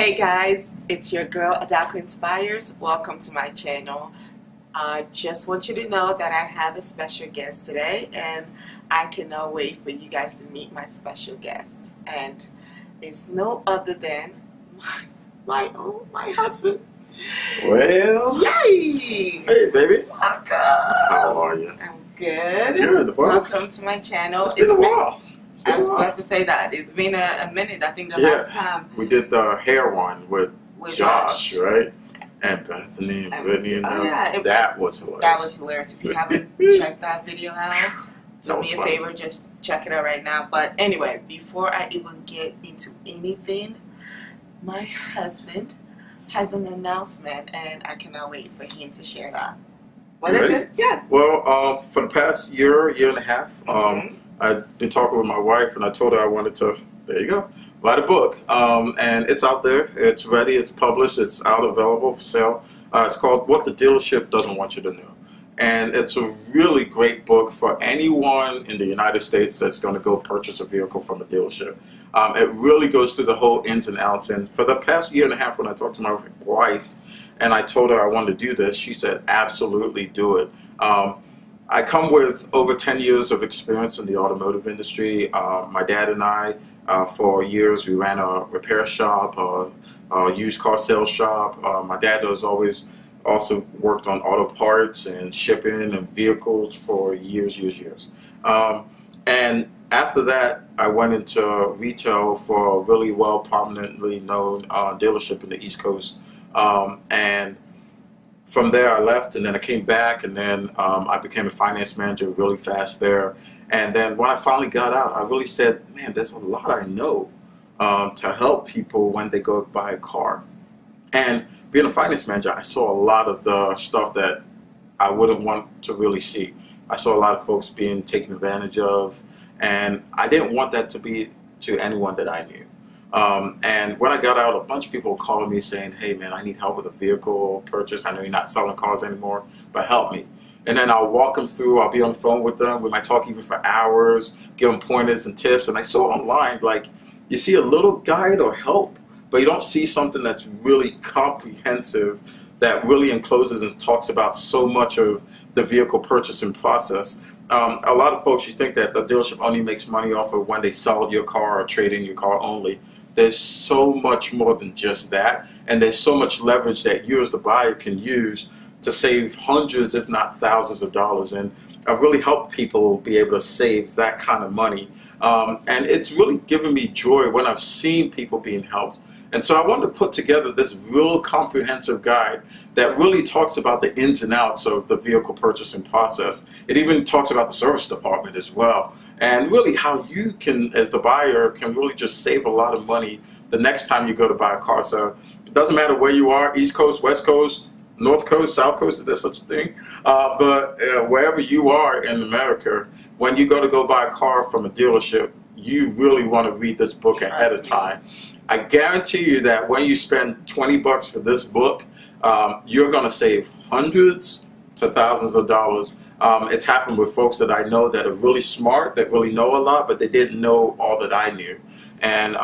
Hey guys, it's your girl Adako Inspires. Welcome to my channel. I just want you to know that I have a special guest today, and I cannot wait for you guys to meet my special guest. And it's no other than my husband. Well, Yay! hey baby. Welcome. How are you? I'm good. Good. Well, Welcome to my channel. It's been a while. I was about to say that. It's been a minute. I think the Yeah. last time We did the hair one with Josh, right? And Bethany and Brittany and them. yeah, that was hilarious. That was hilarious. If you haven't checked that video out, do me a favor, just check it out right now. But anyway, before I even get into anything, my husband has an announcement, and I cannot wait for him to share that. What is it? Yes. Well, for the past year and a half, I've been talking with my wife, and I told her I wanted to, there you go, write a book. And it's out there. It's ready. It's published. It's out, available for sale. It's called What the Dealership Doesn't Want You to Know. And it's a really great book for anyone in the United States that's going to go purchase a vehicle from a dealership. It really goes through the whole ins and outs. And for the past year and a half, when I talked to my wife and I told her I wanted to do this, she said, absolutely do it. I come with over 10 years of experience in the automotive industry. My dad and I, for years, we ran a repair shop, a used car sales shop. My dad has always also worked on auto parts and shipping and vehicles for years. And after that, I went into retail for a really well prominently known dealership in the East Coast. And from there I left, and then I came back, and then I became a finance manager really fast there. And then when I finally got out, I really said, man, there's a lot I know to help people when they go buy a car. And being a finance manager, I saw a lot of the stuff that I wouldn't want to really see. I saw a lot of folks being taken advantage of, and I didn't want that to be to anyone that I knew. And when I got out, a bunch of people were calling me saying, hey man, I need help with a vehicle purchase. I know you're not selling cars anymore, but help me. And then I'll walk them through, I'll be on the phone with them, we might talk even for hours, give them pointers and tips. And I saw online, like, you see a little guide or help, but you don't see something that's really comprehensive, that really encloses and talks about so much of the vehicle purchasing process. A lot of folks, you think that the dealership only makes money off of when they sell your car or trade in your car only. There's so much more than just that, and there's so much leverage that you as the buyer can use to save hundreds, if not thousands of dollars. And I've really helped people be able to save that kind of money. And it's really given me joy when I've seen people being helped. And so I wanted to put together this real comprehensive guide that really talks about the ins and outs of the vehicle purchasing process. It even talks about the service department as well, and really how you can, as the buyer, can really just save a lot of money the next time you go to buy a car. So it doesn't matter where you are, East Coast, West Coast, North Coast, South Coast, if there's such a thing, but wherever you are in America, when you go buy a car from a dealership, you really want to read this book ahead of time. I guarantee you that when you spend 20 bucks for this book, you're going to save hundreds to thousands of dollars. It's happened with folks that I know that are really smart, that really know a lot, but they didn't know all that I knew. And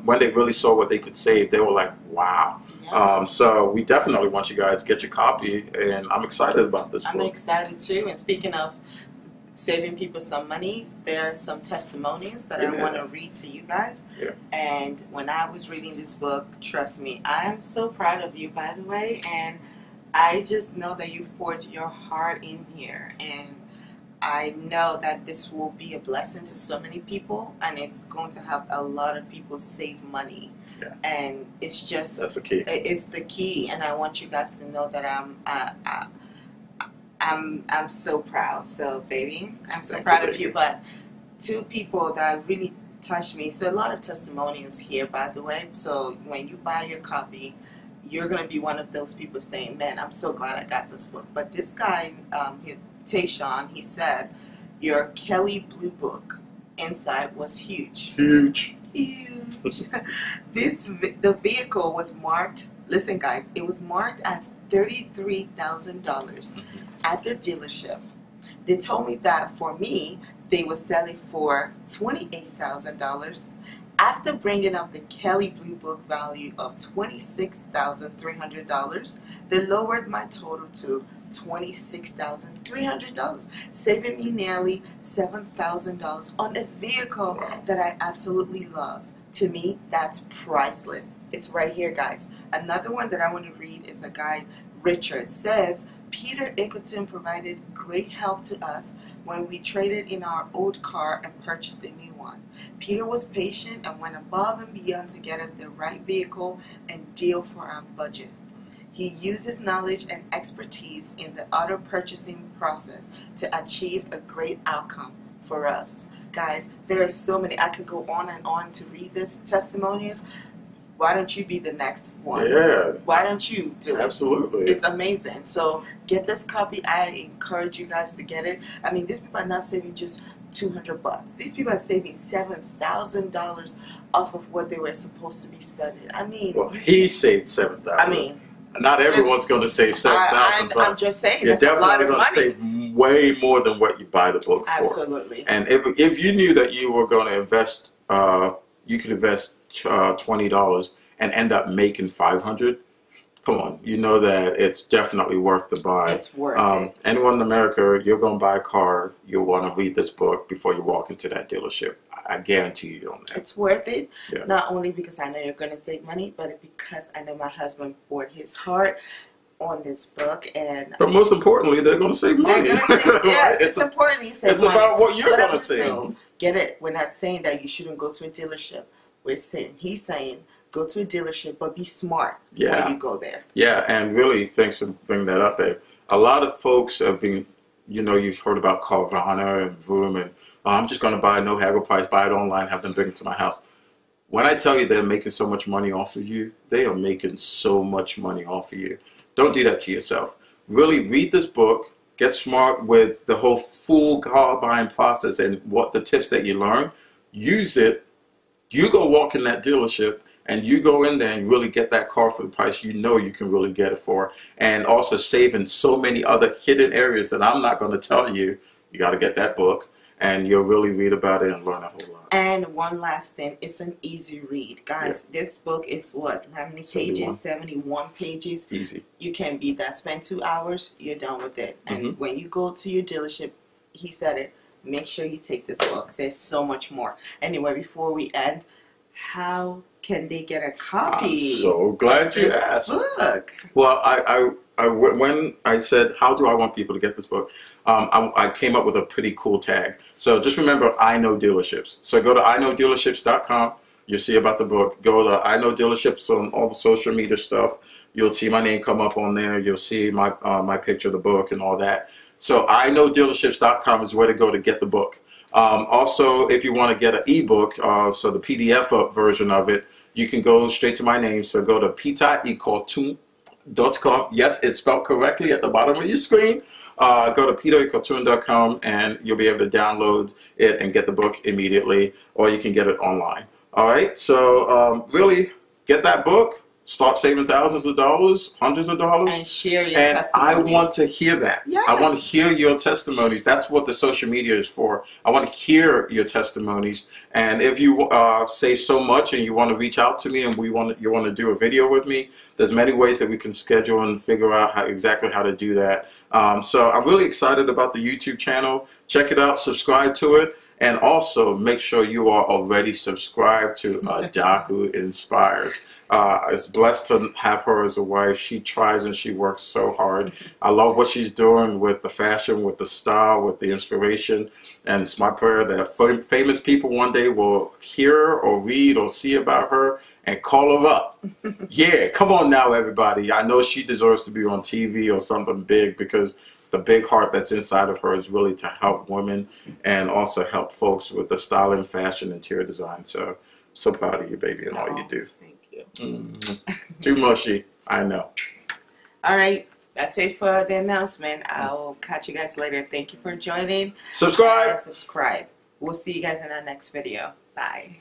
when they really saw what they could save, they were like, wow. Yes. So we definitely want you guys to get your copy, and I'm excited about this book. I'm excited too. And speaking of saving people some money, there are some testimonies that I want to read to you guys. And when I was reading this book, trust me, I'm so proud of you, by the way, and I just know that you've poured your heart in here, and I know that this will be a blessing to so many people, and it's going to help a lot of people save money. And it's just, that's the key. It's the key, and I want you guys to know that I'm so proud. So baby, I'm so proud of you. But two people that really touched me. So a lot of testimonials here, by the way. So when you buy your copy, you're gonna be one of those people saying, man, I'm so glad I got this book. But this guy, Tayshawn, he said, your Kelley Blue Book inside was huge. Huge. The vehicle was marked, listen guys, it was marked as $33,000 at the dealership. They told me that for me, they would sell it for $28,000, After bringing up the Kelley Blue Book value of $26,300, they lowered my total to $26,300, saving me nearly $7,000 on a vehicle that I absolutely love. To me, that's priceless. It's right here, guys. Another one that I want to read is a guy, Richard, says, Peter Ickelton provided great help to us when we traded in our old car and purchased a new one. Peter was patient and went above and beyond to get us the right vehicle and deal for our budget. He used his knowledge and expertise in the auto purchasing process to achieve a great outcome for us. Guys, there are so many. I could go on and on to read this testimonials. Why don't you be the next one? Yeah. Why don't you do it? Absolutely. It's amazing. So get this copy. I encourage you guys to get it. I mean, these people are not saving just $200. These people are saving $7,000 off of what they were supposed to be spending. I mean, well, he saved $7,000. I mean, not everyone's going to save $7,000. I'm just saying, you're that's a lot definitely of going to money. save way more than what you buy the book for. Absolutely. And if you knew that you were going to invest, you could invest $20 and end up making $500. Come on, you know that it's definitely worth the buy. It's worth it. Anyone in America, you're going to buy a car, you'll want to read this book before you walk into that dealership. I guarantee you on that. It's worth it, yeah. Not only because I know you're going to save money, but because I know my husband poured his heart on this book. But most importantly, they're going to save money. Yes, right? It's important you save money. It's money. about what you're going to save. Get it? We're not saying that you shouldn't go to a dealership. He's saying, go to a dealership, but be smart when you go there. Yeah, and really, thanks for bringing that up, babe. A lot of folks have been, you've heard about Carvana and Vroom, and I'm just going to buy no haggle price, buy it online, have them bring it to my house. When I tell you they're making so much money off of you, they are making so much money off of you. Don't do that to yourself. Really read this book, get smart with the whole full car buying process and what the tips that you learn. Use it. You go walk in that dealership and you go in there and really get that car for the price you know you can really get it for. And also save in so many other hidden areas that I'm not going to tell you. You got to get that book and you'll really read about it and learn a whole lot. And one last thing, it's an easy read. Guys, this book is what? How many pages? 71 pages. Easy. You can beat that. Spend 2 hours, you're done with it. And when you go to your dealership, he said it, make sure you take this book. There's so much more. Anyway, before we end, how can they get a copy? I'm so glad you asked. Book? Well, when I said, how do I want people to get this book, I came up with a pretty cool tag. So just remember, I Know Dealerships. So go to iknowdealerships.com. You'll see about the book. Go to I Know Dealerships on all the social media stuff. You'll see my name come up on there. You'll see my picture of the book and all that. So iknowdealerships.com is where to go to get the book. Also, if you want to get an ebook, so the PDF version of it, you can go straight to my name. So go to petericotun.com. Yes, it's spelled correctly at the bottom of your screen. Go to petericotun.com and you'll be able to download it and get the book immediately, or you can get it online. All right, so really get that book. Start saving thousands of dollars, hundreds of dollars. And share your testimonies. I want to hear that. Yes. I want to hear your testimonies. That's what the social media is for. I want to hear your testimonies. And if you save so much and you want to reach out to me and you want to do a video with me, there's many ways that we can schedule and figure out exactly how to do that. So I'm really excited about the YouTube channel. Check it out. Subscribe to it. And also make sure you are already subscribed to Adaku Inspires. It's blessed to have her as a wife. She tries and she works so hard. I love what she's doing with the fashion, with the style, with the inspiration. And it's my prayer that famous people one day will hear or read or see about her and call her up. Yeah, come on now, everybody. I know she deserves to be on TV or something big, because the big heart that's inside of her is really to help women and also help folks with the styling, fashion, interior design. So proud of you, baby, and all you do. Too mushy, I know. All right, that's it for the announcement. I'll catch you guys later. Thank you for joining. Subscribe. Subscribe. We'll see you guys in our next video. Bye.